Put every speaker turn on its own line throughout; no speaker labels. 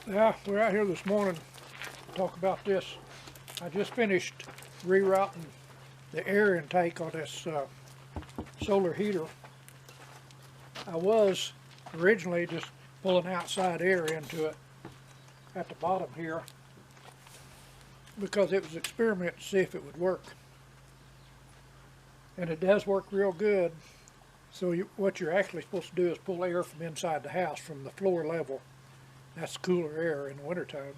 Yeah, we're out here this morning to talk about this. I just finished rerouting the air intake on this solar heater. I was originally just pulling outside air into it at the bottom here because it was an experiment to see if it would work. And it does work real good. So what you're actually supposed to do is pull air from inside the house, from the floor level. That's cooler air in the wintertime.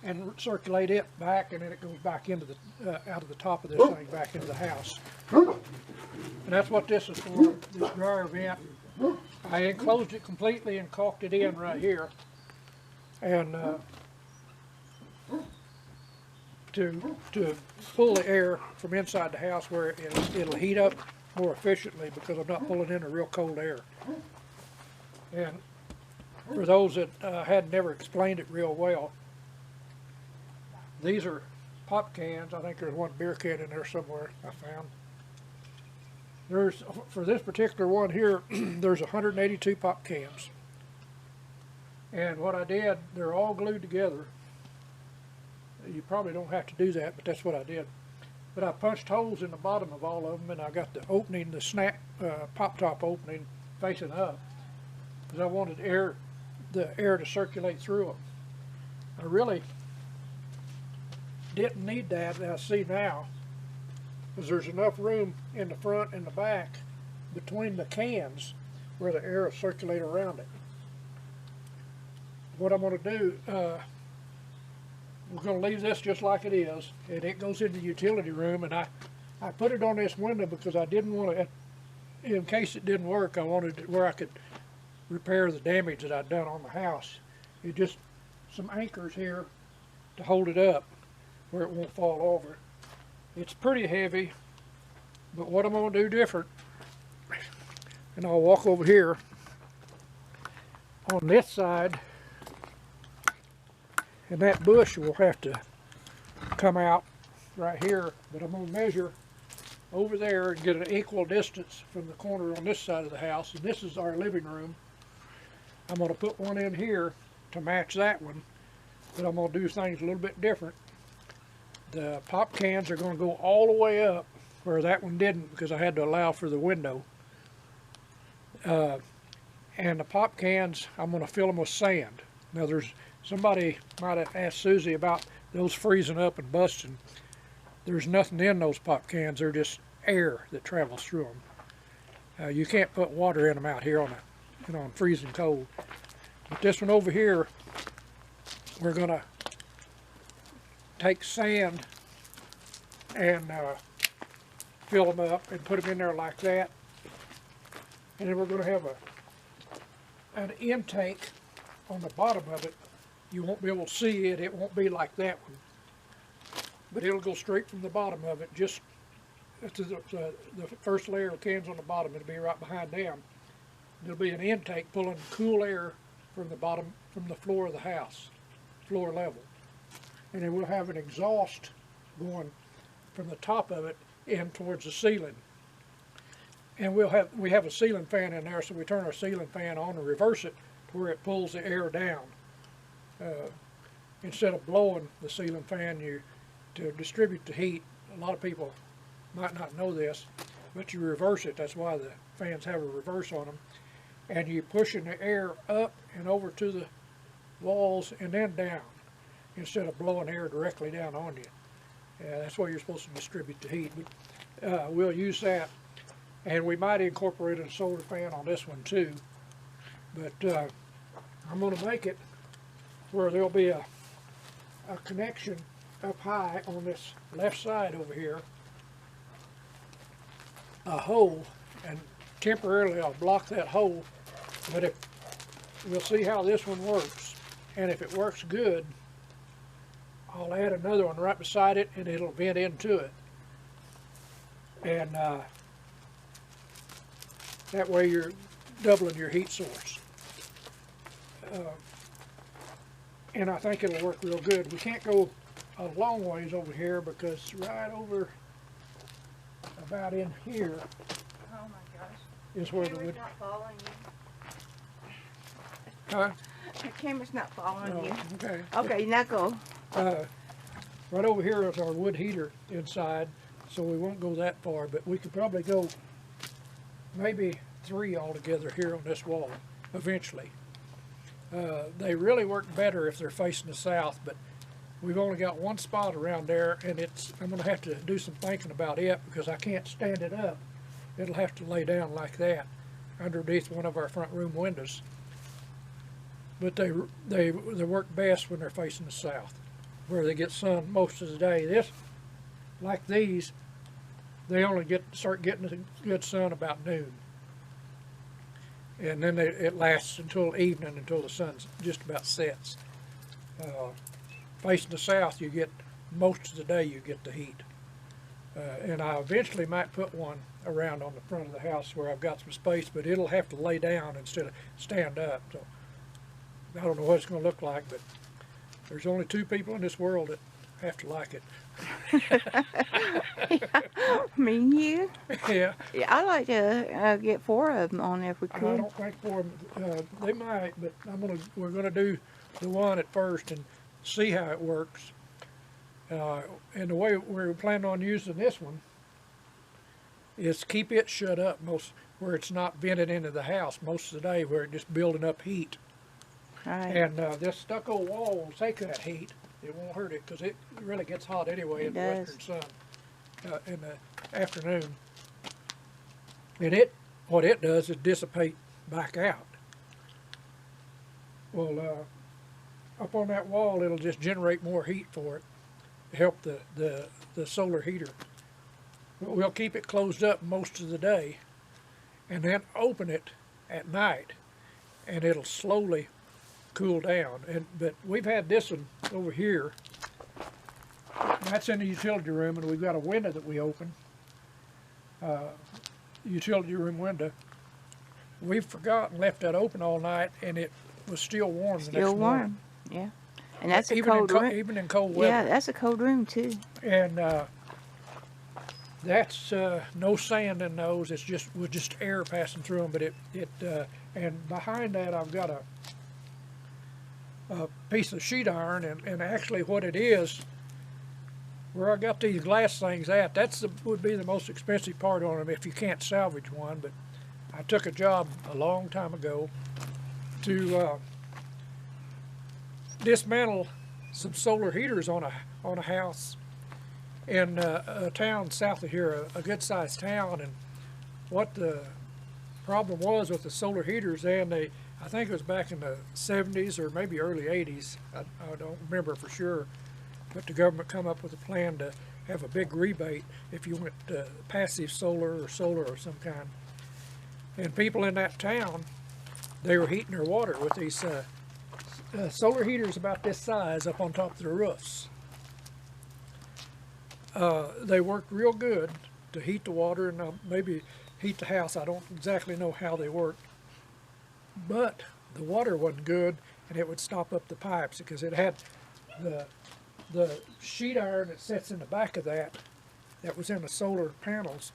And circulate it back, and then it goes back into the, out of the top of this thing, back into the house. And that's what this is for, this dryer vent. I enclosed it completely and caulked it in right here. And to pull the air from inside the house where it'll heat up more efficiently because I'm not pulling in the real cold air. And for those that had never explained it real well, these are pop cans. I think there's one beer can in there somewhere I found. For this particular one here, there's 182 pop cans. And what I did, they're all glued together. You probably don't have to do that, but that's what I did. But I punched holes in the bottom of all of them, and I got the opening, the snap pop top opening facing up, because I wanted the air to circulate through them. I really didn't need that, I see now, because there's enough room in the front and the back between the cans where the air will circulate around it. What I'm going to do, we're going to leave this just like it is, and it goes in the utility room, and I put it on this window because I didn't want to, in case it didn't work, I wanted it where I could repair the damage that I'd done on the house. It just some anchors here to hold it up where it won't fall over. It's pretty heavy, but what I'm going to do different, and I'll walk over here on this side, and that bush will have to come out right here, but I'm going to measure over there and get an equal distance from the corner on this side of the house, and this is our living room. I'm going to put one in here to match that one, but I'm going to do things a little bit different. The pop cans are going to go all the way up where that one didn't, because I had to allow for the window. And the pop cans, I'm going to fill them with sand. Now somebody might have asked Susie about those freezing up and busting. There's nothing in those pop cans. They're just air that travels through them. You can't put water in them out here on on freezing cold. But this one over here, we're going to take sand and fill them up and put them in there like that. And then we're going to have an intake on the bottom of it. You won't be able to see it. It won't be like that one. But it'll go straight from the bottom of it, just to the first layer of cans on the bottom. It'll be right behind them. There'll be an intake pulling cool air from the bottom, from the floor of the house, floor level. And then we'll have an exhaust going from the top of it in towards the ceiling. And we have a ceiling fan in there, so we turn our ceiling fan on and reverse it to where it pulls the air down. Instead of blowing the ceiling fan, to distribute the heat, a lot of people might not know this, but you reverse it. That's why the fans have a reverse on them. And you're pushing the air up and over to the walls and then down, instead of blowing air directly down on you. That's why you're supposed to distribute the heat. But we'll use that, and we might incorporate a solar fan on this one too. But I'm going to make it where there'll be a connection up high on this left side over here, a hole, and temporarily I'll block that hole. But we'll see how this one works, and if it works good, I'll add another one right beside it, and it'll vent into it. And that way you're doubling your heat source. And I think it'll work real good. We can't go a long ways over here because right over about in here is where the wood.
Not following you.
Huh?
The camera's not following you.
Okay.
Okay, now go.
Right over here is our wood heater inside, so we won't go that far, but we could probably go maybe 3 altogether here on this wall eventually. They really work better if they're facing the south, but we've only got one spot around there, and I'm going to have to do some thinking about it because I can't stand it up. It'll have to lay down like that underneath one of our front room windows. But they work best when they're facing the south, where they get sun most of the day. Like these, they only start getting the good sun about noon. And then it lasts until evening, until the sun just about sets. Facing the south, you get most of the day you get the heat. And I eventually might put one around on the front of the house where I've got some space, but it'll have to lay down instead of stand up. So I don't know what it's going to look like, but there's only 2 people in this world that have to like it.
Me and you.
Yeah.
Yeah, I'd like to get 4 of them on there if we could.
I don't think 4. They might, but we're gonna do the one at first and see how it works. And the way we're planning on using this one is keep it shut up where it's not vented into the house most of the day, where it's just building up heat.
Right.
And this stucco wall will take that heat. It won't hurt it because it really gets hot anyway in the western sun in the afternoon. And what it does is dissipate back out. Well, up on that wall, it'll just generate more heat for it to help the solar heater. But we'll keep it closed up most of the day and then open it at night, and it'll slowly cool down. But we've had this one over here. That's in the utility room, and we've got a window that we open. Utility room window. We've forgotten, left that open all night, and it was still warm the next morning.
Still warm, yeah. And that's a
even
cold room.
Even in cold weather.
Yeah, that's a cold room too.
And that's no sand in those. It's just air passing through them. But and behind that I've got a piece of sheet iron, and actually what it is, where I got these glass things at, would be the most expensive part on them if you can't salvage one. But I took a job a long time ago to dismantle some solar heaters on a house in a town south of here, a good-sized town. And what the problem was with the solar heaters, I think it was back in the 70s or maybe early 80s, I don't remember for sure, but the government come up with a plan to have a big rebate if you went passive solar or solar of some kind. And people in that town, they were heating their water with these solar heaters about this size up on top of their roofs. They worked real good to heat the water and maybe heat the house. I don't exactly know how they worked, but the water wasn't good, and it would stop up the pipes because it had the sheet iron that sits in the back of that was in the solar panels.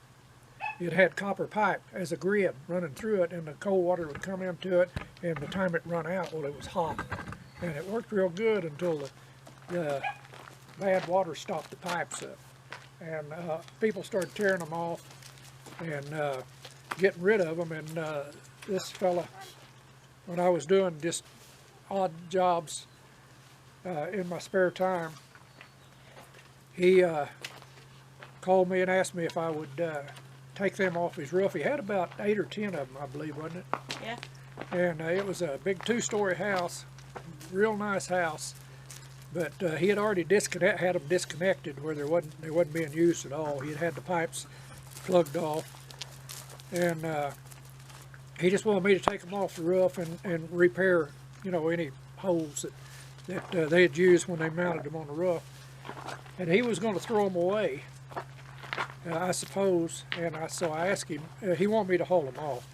It had copper pipe as a grid running through it, and the cold water would come into it, and by the time it run out, well, it was hot. And it worked real good until the bad water stopped the pipes up. And people started tearing them off and getting rid of them. And this fella, when I was doing just odd jobs in my spare time, he called me and asked me if I would take them off his roof. He had about 8 or 10 of them, I believe, wasn't it?
Yeah.
And it was a big 2-story house, real nice house. But he had already had them disconnected where they wasn't being used at all. He had the pipes plugged off, and he just wanted me to take them off the roof and repair, any holes that they had used when they mounted them on the roof. And he was going to throw them away, I suppose. And so I asked him. He wanted me to haul them off.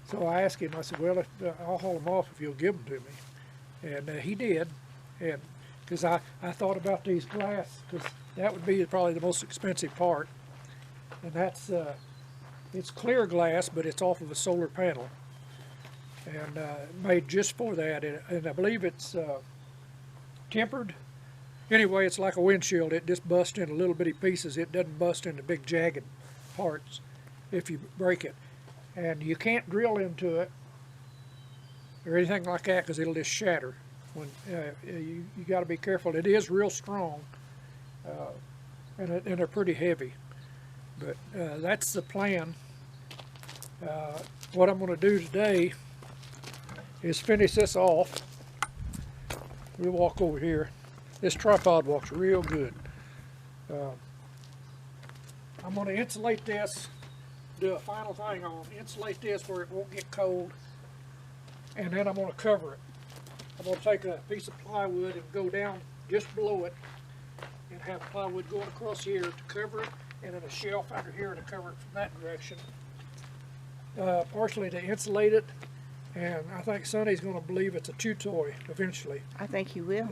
So I asked him. I said, "Well, I'll haul them off if you'll give them to me." And he did. And because I thought about these glass, because that would be probably the most expensive part. And that's it's clear glass, but it's off of a solar panel. and made just for that. And I believe it's tempered. Anyway, it's like a windshield. It just busts into little bitty pieces. It doesn't bust into big jagged parts if you break it. And you can't drill into it or anything like that because it'll just shatter. When you got to be careful. It is real strong, and they're pretty heavy. But that's the plan. What I'm going to do today is finish this off. We'll walk over here. This tripod walks real good. I'm going to insulate this, do a final thing on insulate this where it won't get cold, and then I'm going to cover it. I'm going to take a piece of plywood and go down just below it and have plywood going across here to cover it, and then a shelf under here to cover it from that direction. Partially to insulate it, and I think Sonny's going to believe it's a chew toy eventually.
I think he will.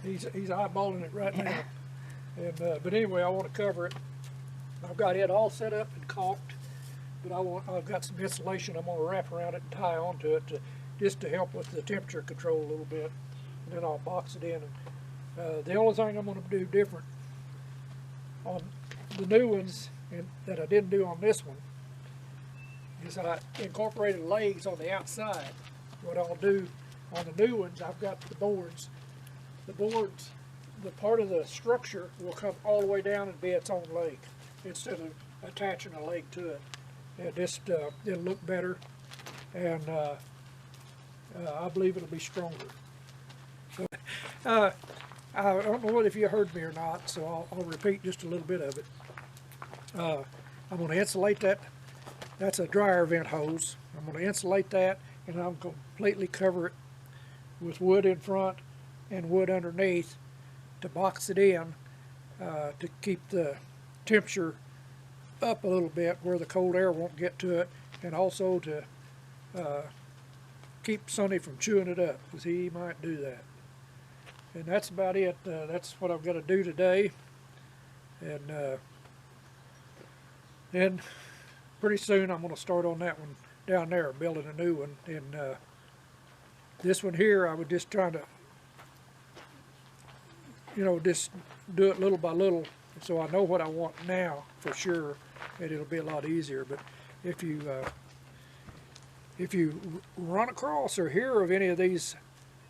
He's eyeballing it right now. And but anyway, I want to cover it. I've got it all set up and caulked, but I've got some insulation I'm going to wrap around it and tie onto it just to help with the temperature control a little bit. And then I'll box it in. And, the only thing I'm going to do different on the new ones that I didn't do on this one is I incorporated legs on the outside. What I'll do on the new ones, I've got the boards. The boards, the part of the structure will come all the way down and be its own leg instead of attaching a leg to it. It just it'll look better, and I believe it'll be stronger. So, I don't know if you heard me or not, so I'll repeat just a little bit of it. I'm going to insulate that. That's a dryer vent hose. I'm going to insulate that, and I'm going to completely cover it with wood in front and wood underneath to box it in to keep the temperature up a little bit where the cold air won't get to it, and also to keep Sonny from chewing it up, because he might do that. And that's about it. That's what I've got to do today. And then pretty soon I'm going to start on that one down there, building a new one. And this one here, I was just trying to, just do it little by little, so I know what I want now for sure, and it'll be a lot easier. But if you run across or hear of any of these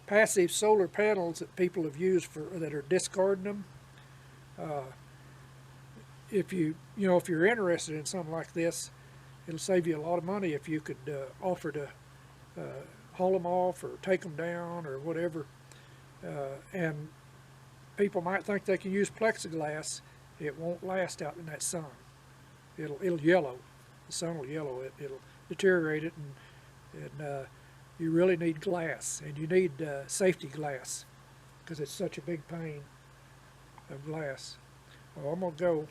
passive solar panels that people have used that are discarding them, if you're interested in something like this, it'll save you a lot of money if you could offer to haul them off or take them down or whatever. And people might think they can use plexiglass. It won't last out in that sun. It'll yellow. The sun will yellow it. It'll deteriorate it, and you really need glass, and you need safety glass, because it's such a big pain of glass. Well, I'm gonna go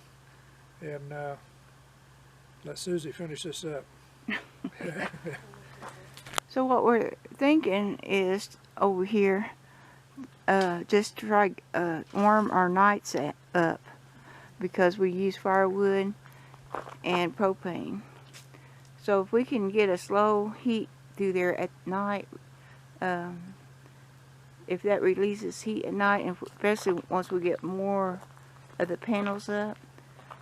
and let Susie finish this up.
So what we're thinking is over here, just to try warm our nights up, because we use firewood and propane. So if we can get a slow heat through there at night, if that releases heat at night, and especially once we get more of the panels up,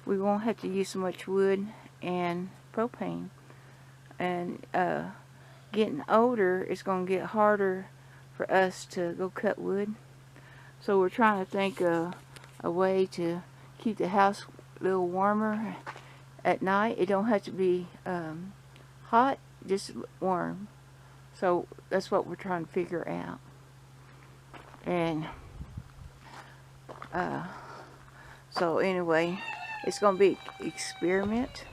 we won't have to use so much wood and propane. And getting older, it's going to get harder for us to go cut wood. So we're trying to think of a way to keep the house a little warmer at night. It don't have to be hot, just warm. So that's what we're trying to figure out. And so anyway, it's going to be an experiment.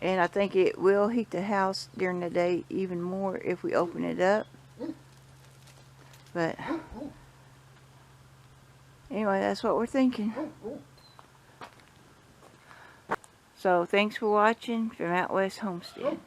And I think it will heat the house during the day even more if we open it up. But anyway, that's what we're thinking. So thanks for watching from Out West Homestead.